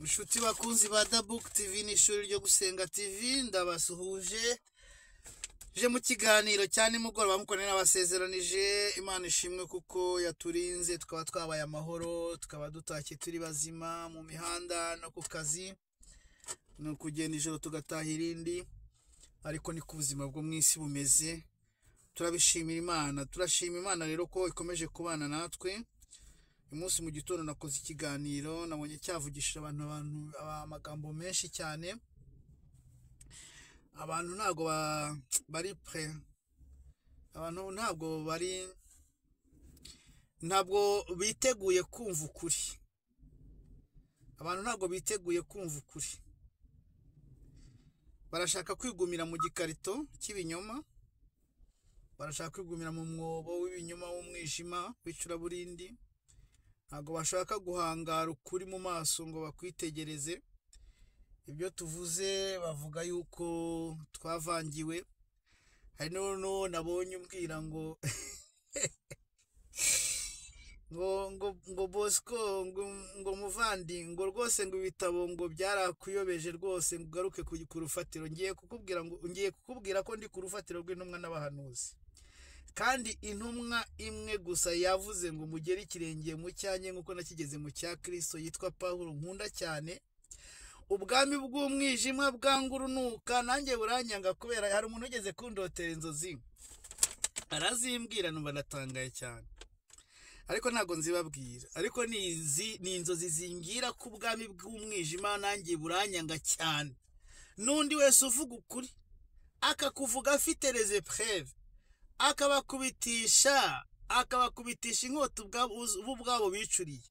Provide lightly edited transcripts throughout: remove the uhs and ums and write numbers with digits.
Inshuti bakunzi ba Dabook TV n'ishuri ryo gusenga TV ndabasuhuje je mu kiganiro cyane mugoroba mukonera abasezeranije Imana ishimwe kuko yaturinze tukaba twabaye amahoro tukaba dutashye turi bazima mu mihanda no ku kazi no kugenda ijoro tugataha irindi ariko ni ku buzima bwo mwisi bumeze turabishimira Imana turashima Imana rero ko ikomeje kubana natwe umunsi mu gitondo nakoze ikiganiro nabonye cyavugishije abantu amagambo menshi cyane abantu ntago bari pre abantu ntabwo biteguye kumva ukuri abantu ntago biteguye kumva ukuri barashaka kwigumira mu gikarito cy'ibinyoma barashaka kwigumira mu mwobo w'ibinyoma w'umwijima wicura burindi ntago bashaka guhangara ukuri mu maso ngo bakwitegereze ibyo tuvuze bavuga yuko twavangiwe hari no nabonye umbwira ngo ngo Bosco ngo muvandi ngo rwose ngo ibitabo ngo byarakuyobeje rwose ngo garuke ku rufatiro ngiye kukubwira ko ndi ku rufatiro rw'intumwa n'abahanuzi kandi intumwa imwe gusa yavuze ngo mugere ikirenge mu cyanye nkuko nakigeze mu cya Kristo yitwa Paulo nkunda cyane ubwami bw'umwijima bwangurunuka nanjye buranyanga kubera hari umuntu ugeze kundotera inzozi arazimbwira numva natangaye cyane ariko ntago nzibabwira ariko ni inzozi zingira ku bwami bw'umwijima nanjye buranyanga cyane nundi wese uvuga ukuri akakuvuga afite les épreuves akabakubitisha inkota ubwabo bicuriye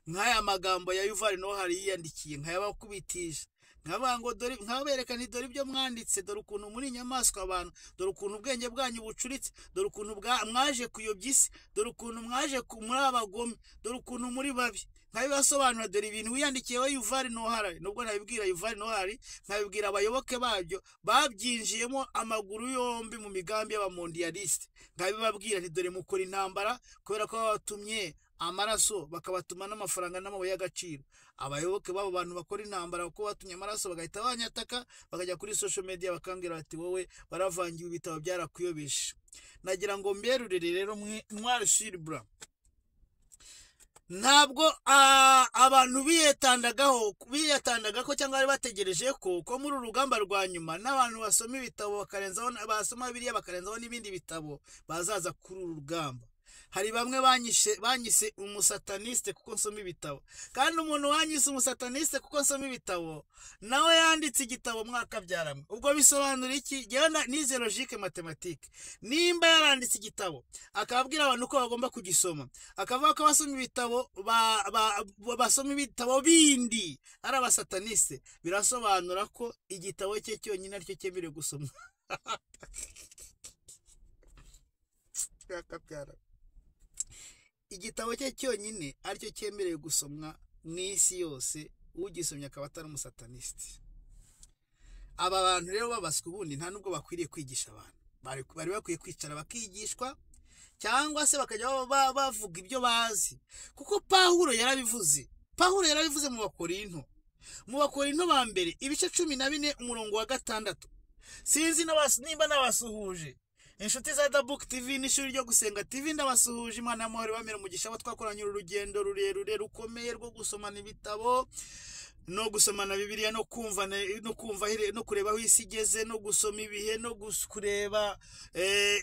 nk'aya magambo ya Yuval Noah Harari yiyandikiye nkayabakubitisha nkabango dore nkabereka nti dore ibyo mwanditse dore ukuntu muri nyamaswa abantu dore ukuntu ubwenge bwanyu bucuritse dore ukuntu mwaje kuyobya isi dore ukuntu mwaje muri abagome dore ukuntu muri babi nkabibasobanura dore ibintu wiyandikiyeho Yuval Noah Harari nubwo nabibwira Yuval Noah Harari nkabibwira abayoboke babyo babyinjiyemo amaguru yombi mu migambi y'abamondialiste nkabibabwira nti dore mukora intambara kubera ko babatumye amaraso bakabatuma n'amafaranga n'amabuye y'agaciro abayoboke babo bantu bakora intambara ko batumye amaraso bagahita banyataka bakajya kuri social media bakambwira bati wowe baravangiwe ibitabo byarakuyobesha nagira ngo mberurire rero mwari Shilbra ntabwo abantu biyatandaga ko cyangwa bari bategereje ko muri urugamba rwa nyuma n'abantu basoma ibitabo bakarenzaho basoma Bibiliya bakarenzaho n'ibindi bitabo bazaza kuri uru rugamba hari bamwe banyise umusataniste kuko nsoma ibitabo kandi umuntu wanyise umusataniste kuko nsoma ibitabo nawe yanditse igitabo mwaka byaramwe ubwo bisobanura iki nize logique mathématique nimba yaranditse igitabo akababwira abantu ko bagomba kugisoma akavuga ko basoma ibitabo basoma ibitabo bindi ari abasataniste birasobanura ko igitabo cye cyonyine aricyo cyemerewe gusoma igitabo cye cyonyine aricyo cyemerewe gusomwa mw'isi yose ugisomye akaba atari umusataniste aba bantu rero babaswe ubundi nta nubwo bakwiriye kwigisha abantu bari bakwiye kwicara bakigishwa cyangwa se bakajya bavuga ibyo bazi kuko Paulo yarabivuze mu Bakorinto ba mbere ibice 14 umurongo wa 6 sinzi nimba nabasuhuje inshuti za Dabook TV n'ishuri ryo gusenga TV ndabasuhuje Imana y'amahoro bamera umugisha abo twakoranye urugendo rurerure rukomeye rwo gusomana ibitabo no gusomana Bibiliya no kumva no kureba aho isi igeze no gusoma ibihe no kureba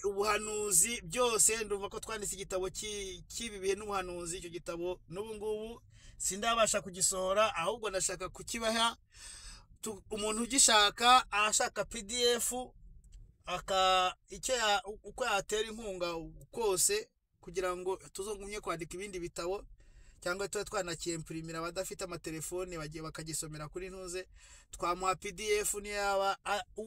ubuhanuzi byose ndumva ko twanditse igitabo cy'ibi bihe n'ubuhanuzi icyo gitabo n'ubu ngubu sindabasha kugisohora ahubwo ndashaka kukibaha umuntu ugishaka ashaka PDF uko yatera inkunga kose kugira ngo tuzongumye kwandika ibindi bitabo cyangwa tuba twanakimprimira abadafite amatelefone bagiye bakagisomera kuri ntuze twamuha PDF niyaba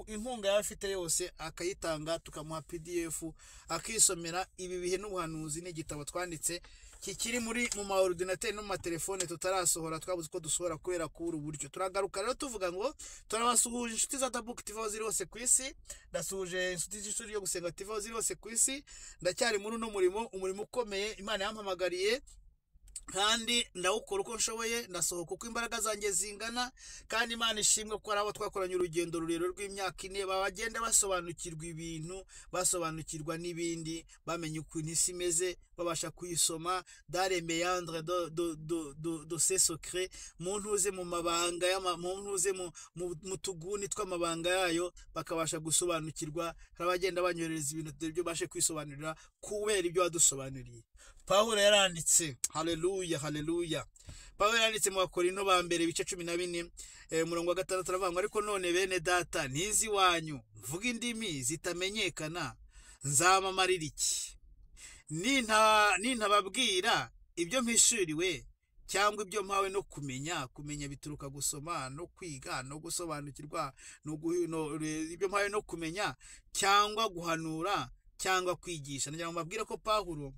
inkunga yafite yose akayitanga tukamuha PDF akisomera ibi bihe n'ubuhanuzi n'igitabo twanditse kikiri mu ma ordinateur no mu telefone tutarasohora twabuze ko dusohora kubera kubura uburyo turagaruka rero tuvuga ngo turabasuhuje inshuti za Dabook TV ziri hose ku isi ndasuhuje inshuti z'ishuri yo gusenga TV ziri hose ku isi ndacyari muri no umurimo ukomeye Imana yampamagariye kandi ndawukora uko nshoboye, ndasohoka uko imbaraga zanjye zingana, kandi Imana ishimwe ko ari abo twakoranye urugendo rurerure rw'imyaka 4 bagenda basobanukirwa ibintu, basobanukirwa n'ibindi, bamenye ukuntu isi imeze, babasha kuyisoma dans les méandres de ces secrets, muntu uze mu mabanga muntu uze mu tuguni tw'amabanga yayo, bakabasha gusobanukirwa. Abagenda banyoreza ibintu byo bashe kwisobanurira kubera ibyo wadusobanuriye. Pawulo yaranditse, haleluya haleluya. Pawulo yaranditse mu Bakorinto ba mbere ibice 14 umurongo wa 6 aravuga ngo ariko none bene data ntizi wanyu mvuga indimi zitamenyekana nzamamarira iki? Nintababwira ibyo mpishuriwe cyangwa ibyo mpawe no kumenya bituruka gusoma no kwiga no gusobanukirwa, ibyo mpawe no kumenya cyangwa guhanura cyangwa kwigisha. Ndagira ngo mbabwire ko Pawulo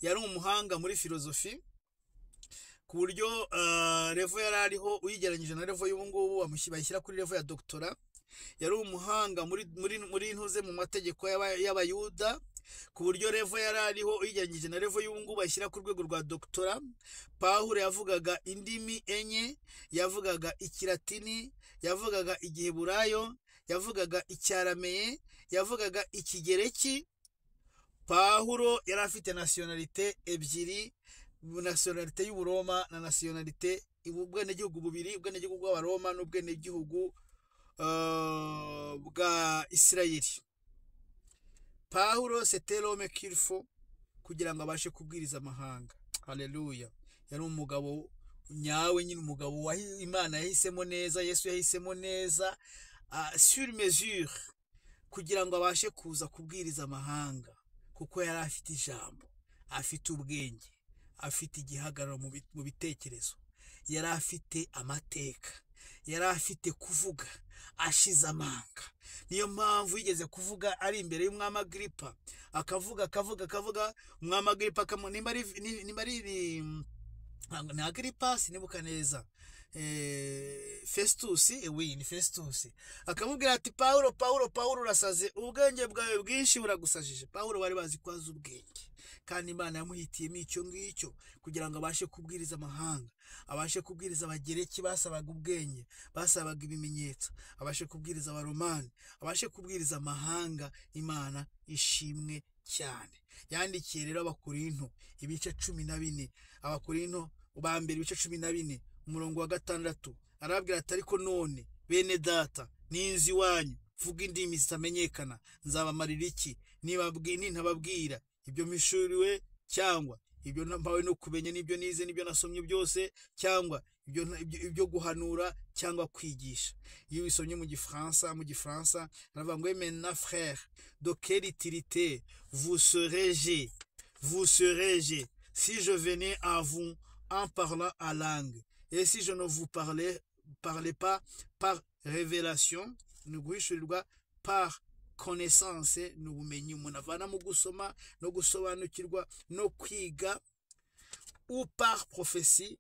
yari umuhanga muri filozofi, ku buryo revo yari ariho uyigeranyije na revo y'ubu ngubu bayishyira kuri revo ya doctora. Yari umuhanga muri ntuze mu mategeko y'abayuda, ku buryo revo yari ariho uyigeranyije na revo y'ubu ngubu bayishyira ku rwego rwa doctora. Pawulo yavugaga indimi enye, yavugaga ikilatini, yavugaga igiheburayo, yavugaga icyarameye, yavugaga ikigereki. Pawulo yari afite nationalité ebyiri, nationalité y'Uburoma na nationalité ubwenegihugu bubiri, ubwenegihugu bw'Abaroma n'ubwenegihugu bwa Isirayeli. Pawulo c'était l'homme qu'il faut kugira ngo abashe kubwiriza amahanga. Haleluya. Yari umugabo nyawe, nyine umugabo Imana yahisemo neza, Yesu yahisemo neza sur mesure kugira ngo abashe kuza kubwiriza amahanga, kuko yari afite ijambo, afite ubwenge, afite igihagararo mu bitekerezo, yari afite amateka, yari afite kuvuga ashize amanga. Niyo mpamvu yigeze kuvuga ari imbere y'umwami Agripa, akavuga umwami Agripa nimba ari na Agripa sinibuka neza, Festus, ni Festus, akamubwira ati Pawulo urasaze, ubwenge bwawe bwinshi buragusajije. Pawulo bari bazi kwaza ubwenge, kandi Imana yamuhitiyemo icyo ngicyo kugira ngo abashe kubwiriza amahanga, abashe kubwiriza abagereki basabaga ubwenge, basabaga ibimenyetso, abashe kubwiriza Abaromani, abashe kubwiriza amahanga. Imana ishimwe cyane. Yandikiye rero Abakorinto ibice 14, Abakorinto ba mbere ibice 14 umurongo wa 6, arabwira ati ariko none bene data ninzi wanyu vuga indimi zitamenyekana nzabamarira iki? Nintababwira ibyo mpishuriwe cyangwa ibyo mpawe no kumenya, n'ibyo nize n'ibyo nasomye byose, cyangwa ibyo guhanura cyangwa kwigisha. Iyo wisomye mu Gifaransa aravuga ngo maintenant frère de quelle utilité vous serais-je si je venais à vous en parlant à langue, et si je ne vous parlais pas par révélation, ni guhishurirwa par connaissance, ni ubumenyi umuntu avana mu gusoma no gusobanukirwa no kwiga, ou par prophétie,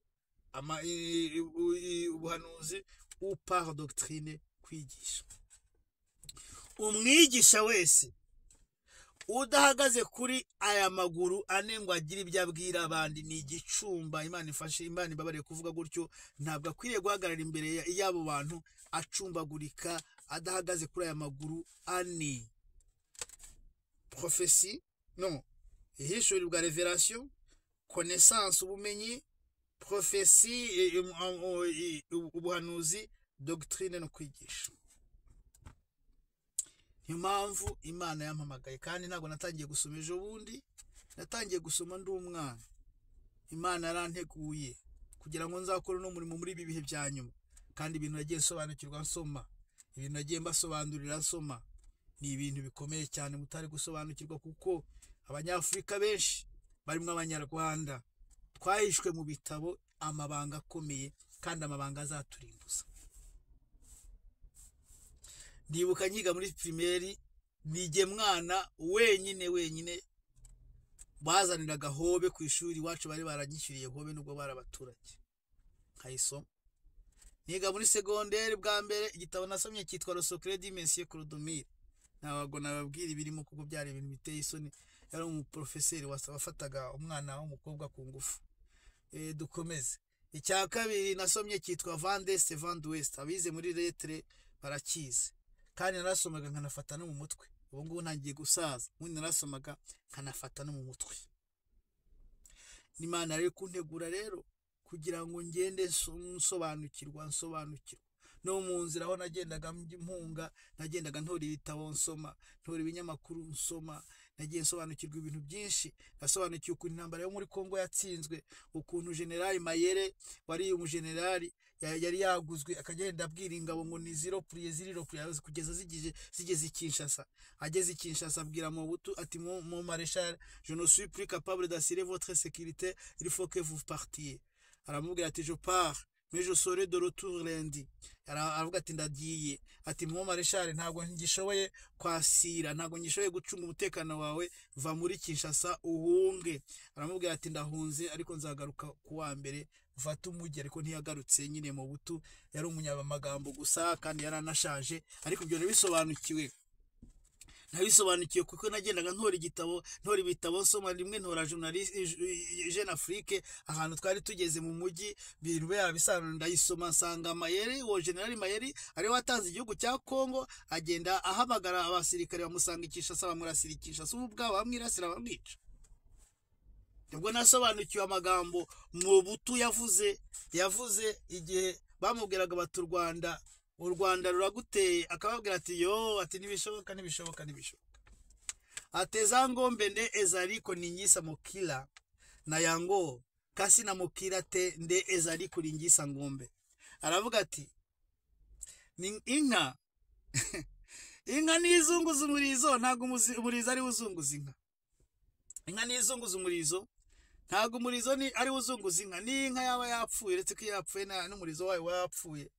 ubuhanuzi, ou par doctrine, kwigisha. Umwigisha wese udahagaze kuri aya maguru ane ngo agire ibyo abwira abandi ni igicumba. Imana ifashe, Imana ibabarire kuvuga gutyo. Ntabwo akwiriye guhagarara imbere y'abo bantu acumbagurika, adahagaze kuri aya maguru ane: prophétie, non, ihishurirwa, révélation, connaissance, ubumenyi, prophétie, ubuhanuzi, doctrine no kwigisha. Niyo mpamvu Imana yampamagaye, kandi ntabwo natangiye gusoma ejo bundi, natangiye gusoma ndi umwana. Imana yaranteguye kugira ngo nzakore no murimo muri ibi bihe bya nyuma, kandi ibintu nagiye nsobanukirwa nsoma, ibintu nagiye mbasobanurira nsoma, ni ibintu bikomeye cyane mutari gusobanukirwa, kuko Abanyafurika benshi barimo Abanyarwanda twahishwe mu bitabo amabanga akomeye, kandi amabanga azaturimbuza. Ndibuka nyiga muri primaire, nige mwana wenyine bazaniraga hobe ku ishuri iwacu, bari baranyishyuriye hobe nubwo bari abaturage, nkayisoma. Niga muri secondaire bwa mbere, igitabo nasomye cyitwa Le Secret du Monsieur Clodomir. Ntabwo nababwira ibirimo kuko byari ibintu biteye isoni. yari umuprofeseri wafataga umwana w'umukobwa ku ngufu. Dukomeze. Icya kabiri nasomye cyitwa Vandeste Vandwest, abize muri lettre barakize, kandi narasomaga nkanafata no mu mutwe. Ubu ngubu ntangiye gusaza, ubundi narasomaga nkanafata no mu mutwe. N'Imana rero kuntegura rero kugira ngo ngende nsobanukirwa no mu nzira aho nagendaga mpunga, nagendaga ntora ibitabo nsoma, ntora ibinyamakuru nsoma, nagiye nsobanukirwa ibintu byinshi. Nasobanukiwe ukuntu intambara yo muri Kongo yatsinzwe, ukuntu General Mayere wari umugenerali yari yaguzwe akagenda abwira ingabo ngo ni zero priye kugeza zigeze Kinshasa. Ageze Kinshasa abwira Mobutu ati mon maréchal, je ne suis plus capable d'assurer votre sécurité, il faut que vous partiez. Aramubwira ati je pars mais je serai de retour lundi. Aravuga ati ndagiye, ati mon maréchal ntabwo ngishoboye kwasira, ntabwo ngishoboye gucunga umutekano wawe, va muri Kinshasa uhunge. Aramubwira ati ndahunze ariko nzagaruka kuwa mbere mfata umujyi. Ariko ntiyagarutse nyine. Mobutu yari umunyamagambo gusa kandi yaranashaje, ariko ibyo nabisobanukiwe kuko nagendaga ntora ibitabo nsoma. Rimwe ntora journaliste Jeune Afrique, ahantu twari tugeze mu mujyi, bintu bisanzwe ndayisoma, nsanga Mayeri, uwo General Mayeri ari watanze igihugu cya Kongo, agenda ahamagara abasirikare bamusanga Kinshasa, bamurasira Kinshasa, ubu bwabo bamwirasira bamwica. Nibwo nasobanukiwe amagambo Mobutu yavuze igihe bamubwiraga bati u Rwanda ruraguteye, akababwira ati ati nibishoboka. Ateza ngombe nde ezaliko ninyisa mukila na yango kasi na mukila te nde ezaliko ninyisa ngombe. Aravuga ati ni inka nizunguza umurizo, ntago umurizo ari uzunguza inka. Inka nizunguza umurizo, ntago umurizo ari uzunguza inka. Ni inka yaba yapfuye, uretse ko yapfuye n'umurizo wayo wapfuye,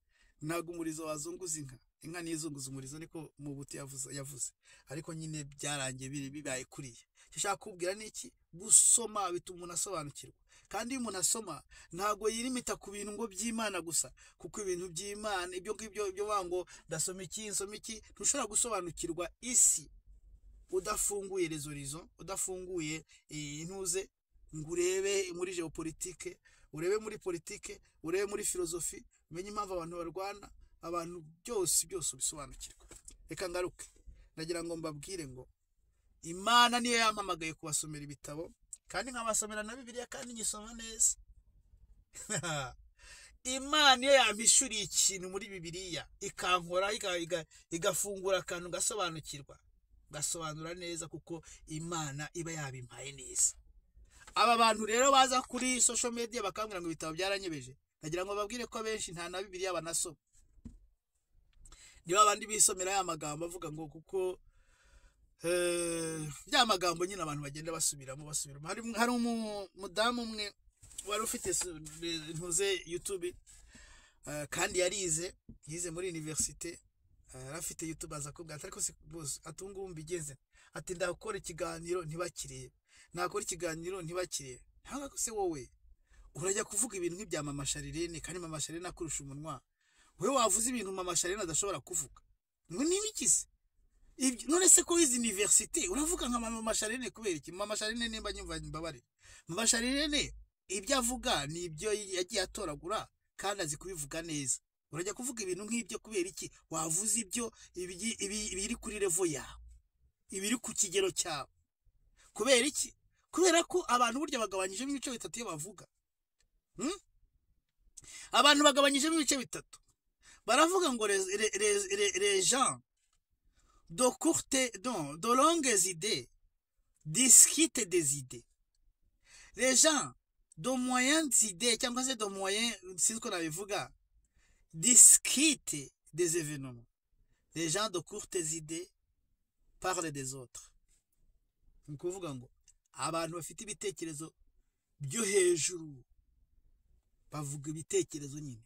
ntago umurizo wazunguza inka. Inka nizunguza umurizo, niko Mobutu yavuze. Ariko nyine byarangiye bibaye kuriye. Cyashaka kubwira niki? Gusoma bituma umuntu asobanukirwa. Kandi iyo umuntu asoma ntago yirimita ku bintu ngo by'Imana gusa, kuko ibintu by'Imana ibyo wango ndasoma iki nsoma iki, ntushobora gusobanukirwa isi udafunguye les horizons, udafunguye intuze ngo urebe muri geopolitique, urebe muri politique, urebe muri philosophie, umenye impamvu abantu barwana, abantu byose ubisobanukirwa. Reka ngaruke, ndagira ngo mbabwire ngo Imana niyo yampamagaye kubasomera ibitabo, kandi nkabasomera na Bibiliya, kandi nyisoma neza. Imana niyo yampishuriye ikintu muri Bibiliya, ikankora igafungura akantu gasobanukirwa, gasobanura neza, kuko Imana iba yabimpaye neza. Aba bantu rero baza kuri social media bakambwira ngo ibitabo byaranyebeje, ndagira ngo babwire ko benshi nta na Bibiliya banasoma. Niba abandi bisomera ya magambo avuga ngo kuko bya magambo nyine abantu bagenda basubiramo. Hari umudamu umwe wari ufite ntuze YouTube, kandi yize muri universite, afite YouTube, aza kubwira ariko bose atungumba igeze ati ndakora ikiganiro ntibakirebe, nakora ikiganiro ntibakirebe. Ntabwo se wowe urajya kuvuga ibintu nk'ibya Mama Sharirene, kandi Mama Sharirene akurusha umunwa, wewe wavuze ibintu Mama Sharirene adashobora kuvuga. Ngo nibikize none se ko izi universite uravuga nka Mama Sharirene kubera iki? Mama Sharirene nimba nyumva mbabare, Mama Sharirene ibyo avuga ni ibyo yagiye atoragura kandi azi kubivuga neza. Urajya kuvuga ibintu nk'ibyo kubera iki? Wavuze ibyo ibiri kuri level yawe, ibiri ku kigero cyawe. Kubera iki? Kubera ko abantu burya bagabanyije mu bice bitatu iyo bavuga. Abantu bagabanyije mu bice bitatu. Baravuga ngo les gens de longues idées discutent des idées. Les gens de moyennes idées, cyangwa se de moyens, sinzi ko nabivuga, discutent des événements. Les gens de courtes idées parlent des autres. Ni kuvuga ngo abantu bafite ibitekerezo byo hejuru bavuga ibitekerezo nyine,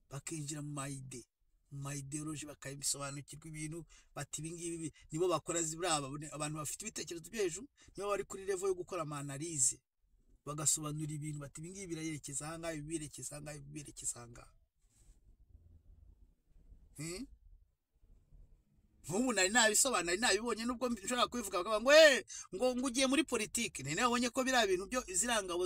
bakinjira mu ideology, bakabisobanukirwa ibintu, bati ibingibi nibo bakora zibiraba. Abantu bafite ibitekerezo byo hejuru nibo bari kuri level yo gukora analyse, bagasobanura ibintu, bati ibingibi birayerekeza aha ngaha, biberekeza aha ngaha, biberekeza aha ngaha. nk'ubu nari nabisobanura nabibonye nubwo nshobora kubivuga bakavuga ngo ugiye muri politiki nari nabonye ko biriya bintu byo izirangabo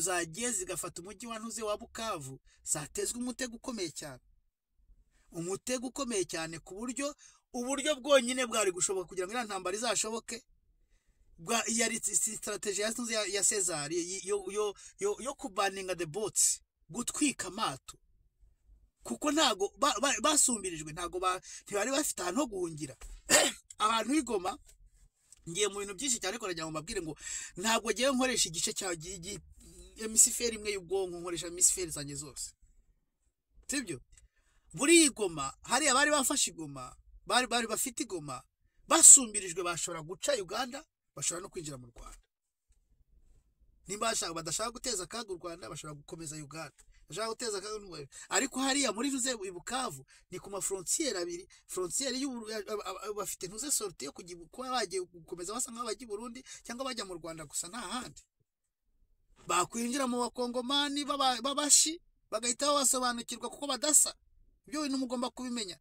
zagiye zigafata umujyi wa ntuze wa Bukavu zatezwe umutego ukomeye cyane ku buryo uburyo bwonyine bwari gushoboka kugira ngo iriya ntambara izashoboke yari strategy ya Cesar yo kubaninga the boats gutwika amato kuko ntago basumbirijwe ntago ntibari bafite ahantu ho guhungira abantu b'Igoma ngiye mu bintu byinshi cyane ko nagira ngo mbabwire ngo ntabwo giye nkoresha igice cya hemisiferi imwe y'ubwonko nkoresha hemisiferi zanjye zose sibyo buri Igoma hari abari bafashe Igoma bari bafite Igoma basumbirijwe bashobora guca Uganda bashobora no kwinjira mu Rwanda nimba badashaka guteza akaga u Rwanda bashobora gukomeza Uganda bashaka guteza akaga ariko hariya muri Ruze Bukavu ni ku mafrontiere abiri frontiere bafite ntuze sortie yo kuba bagiye gukomeza basa nkaho bajya i Burundi cyangwa bajya mu Rwanda gusa nta handi bakwinjira mu bakongomani babashi bagahita basobanukirwa kuko badasa ibyo bintu mugomba kubimenya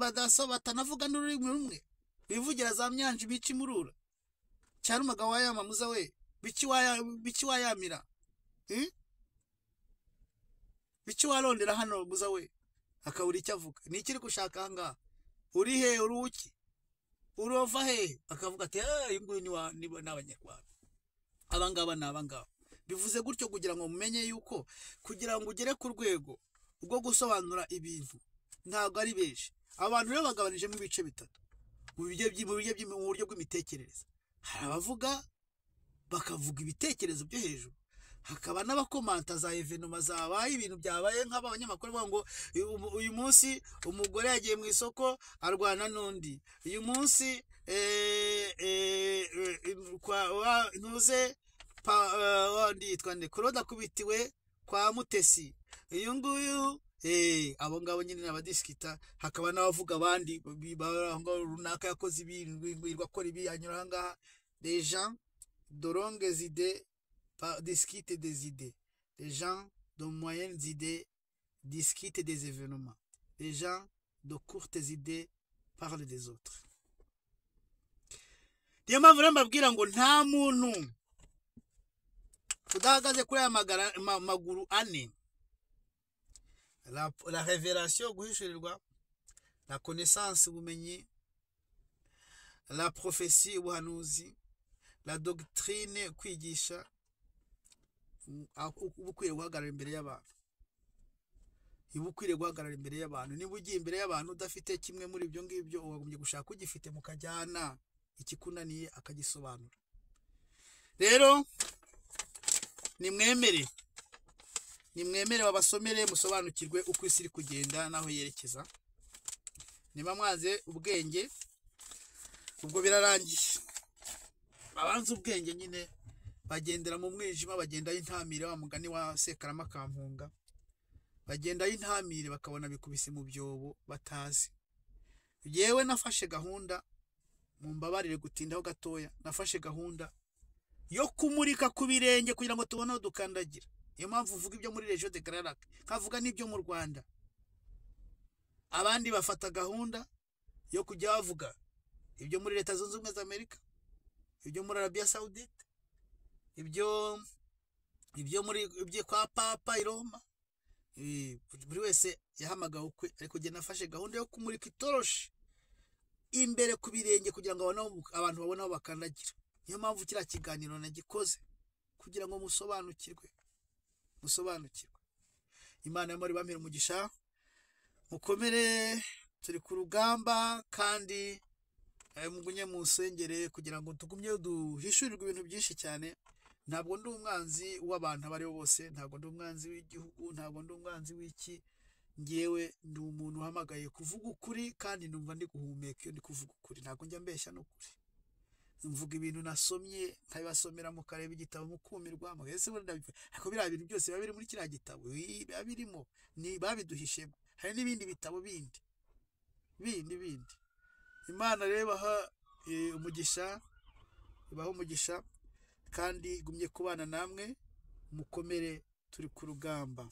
badasa batanavuga n'ururimi rumwe bivugira za myanje bici murura cyane umugabo wayamamuza we bici wayamira bici warondera hano muza we akabura icyo avuga ni ikiri gushaka hanga uri he uruki urova he akavuga ati nguyu ni n'abanyarwanda abangaba bivuze gutyo kugira ngo mumenye yuko kugira ngo ugere ku rwego ubwo gusobanura ibintu ntabwo ari benshi abantu rero bagabanije mu bice bitatu mu buryo bw'imitekerereze hari abavuga bakavuga ibitekerezo byo hejuru hakaba n'abakomanta za evenoma zabaye ibintu byabaye nk'abanyamakuru bavuga ngo uyu munsi umugore yagiye mu isoko arwana n'undi uyu munsi ntuze yitwa nde Kuroda kubitiwe kwa Mutesi uyu nguyu abo ngabo nyine n'abadiskita hakaba n'abavuga abandi runaka yakoze ibintu akora ibi anyura ahangaha les gens de longues idées discutent des idées les gens de moyennes idées discutent des événements les gens de courtes idées parlent des autres niyo mpamvu rero mbabwira ngo nta muntu udahagaze kuri aya maguru ane la révélation guhishurirwa la connaissance ubumenyi la prophétie ubuhanuzi la doctrine kwigisha ubukwiriye guhagarara imbere y'abantu ubukwiriye guhagarara imbere y'abantu niba ugiye imbere y'abantu udafite kimwe muri ibyo ngibyo uwagombye gushaka ugifite mukajyana ikikunaniye akagisobanura rero nimwemere babasomere musobanukirwe uko isi iri kugenda naho yerekeza niba mwaze ubwenge ubwo birarangiye abanze ubwenge nyine bagendera mu mwijima bagenda y'intamire wa mugani wa Sekarama Kampunga bagenda y'intamire bakabona bikubise mu byobo batazi yewe nafashe gahunda mu mbabarire gutindaho gatoya nafashe gahunda yo kumurika ku birenge kugira ngo tubone aho dukandagira niyo mpamvu uvuga ibyo muri Region de Grand Lac kavuga n'ibyo mu Rwanda abandi bafata gahunda yo kujya bavuga ibyo muri Leta Zunze Ubumwe za Amerika ibyo muri Arabia Saudite ibyo kwa Papa i Roma buri wese yahamagawe ukwe ariko jye nafashe gahunda yo kumurika itoroshi imbere ku birenge kugira ngo abantu babone aho bakandagira niyo mpamvu kiriya kiganiro nagikoze kugira ngo musobanukirwe Imana yo muri bampera umugisha mukomere turi ku rugamba kandi mugunye mu nsengere kugira ngo tugumye duhishurirwe ibintu byinshi cyane ntabwo ndi umwanzi w'abantu abari bose ntabwo ndi umwanzi w'igihugu ntabwo ndi umwanzi w'iki ngewe ndi umuntu uhamagaye kuvuga ukuri kandi numva ndi guhumeka iyo ndi kuvuga ukuri ntabwo njya mbeshya n'ukuri mvuga ibintu nasomye nkabibasomera mukareba igitabo mukumirwa mwese ariko biriya bintu byose biba biri muri kiriya gitabo biba birimo ni babiduhishemo hari n'ibindi bitabo bindi Imana rero ibaha umugisha kandi igumye kubana namwe mukomere turi ku rugamba.